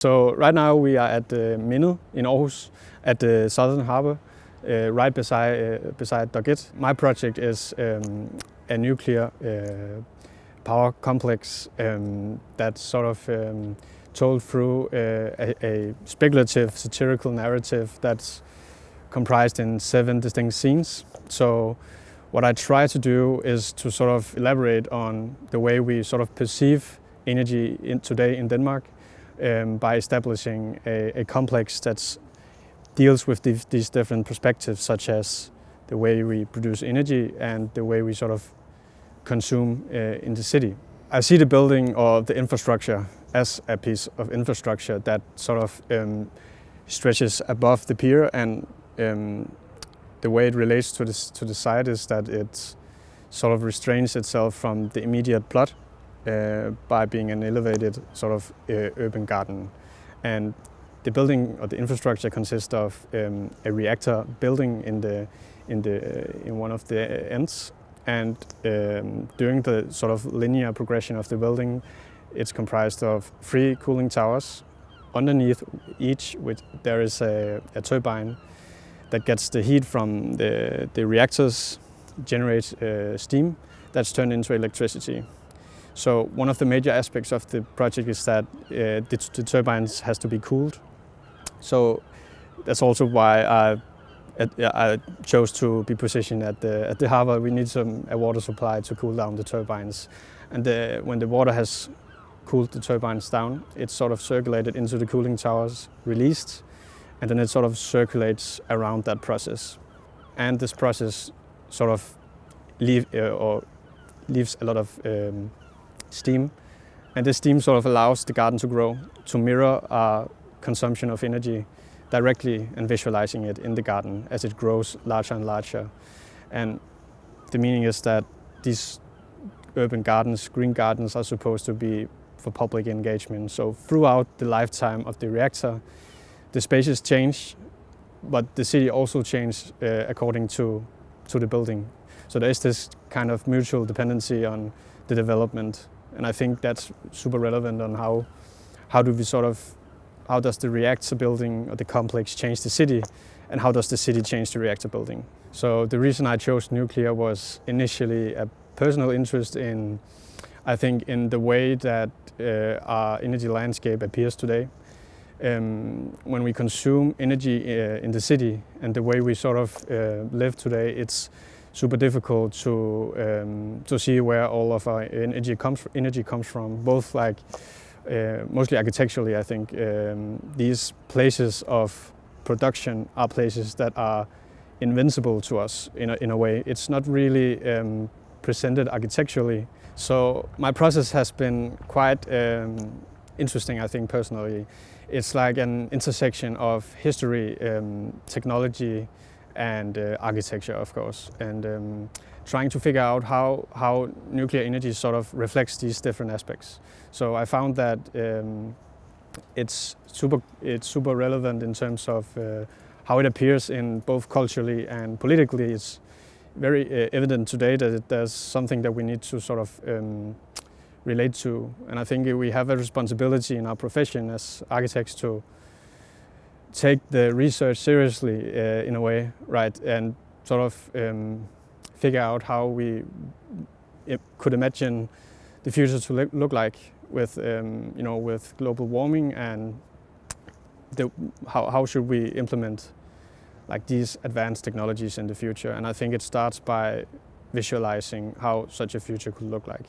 So right now we are at Mindet in Aarhus at the southern harbor, right beside Dock 1. My project is a nuclear power complex that's sort of told through a speculative satirical narrative that's comprised in 7 distinct scenes. So what I try to do is to sort of elaborate on the way we sort of perceive energy today in Denmark by establishing a complex that deals with these different perspectives, such as the way we produce energy and the way we sort of consume in the city. I see the building or the infrastructure as a piece of infrastructure that sort of stretches above the pier, and the way it relates to the site is that it sort of restrains itself from the immediate plot by being an elevated sort of urban garden. And the building or the infrastructure consists of a reactor building in one of the ends, and during the sort of linear progression of the building, it's comprised of 3 cooling towers. Underneath each, there is a turbine that gets the heat from the reactors, generates steam that's turned into electricity. So one of the major aspects of the project is that the turbines has to be cooled. So that's also why I chose to be positioned at the harbor. We need a water supply to cool down the turbines, and when the water has cooled the turbines down, it's sort of circulated into the cooling towers, released, and then it sort of circulates around that process. And this process sort of leaves a lot of steam, and this steam sort of allows the garden to grow, to mirror our consumption of energy directly and visualizing it in the garden as it grows larger and larger. And the meaning is that these urban gardens, green gardens, are supposed to be for public engagement. So throughout the lifetime of the reactor, the spaces change, but the city also changes according to the building. So there is this kind of mutual dependency on the development, and I think that's super relevant on how does the reactor building or the complex change the city, and how does the city change the reactor building. So the reason I chose nuclear was initially a personal interest in, I think, in the way that our energy landscape appears today. When we consume energy in the city and the way we sort of live today, it's super difficult to see where all of our energy comes from. Both like mostly architecturally, I think these places of production are places that are invincible to us in a way. It's not really presented architecturally. So my process has been quite interesting, I think, personally. It's like an intersection of history, technology, and architecture, of course, and trying to figure out how nuclear energy sort of reflects these different aspects. So I found that it's super relevant in terms of how it appears in both culturally and politically. It's very evident today that there's something that we need to sort of relate to, and I think we have a responsibility in our profession as architects to take the research seriously in a way, right, and sort of figure out how we could imagine the future to look like with with global warming, and how should we implement like these advanced technologies in the future. And I think it starts by visualizing how such a future could look like.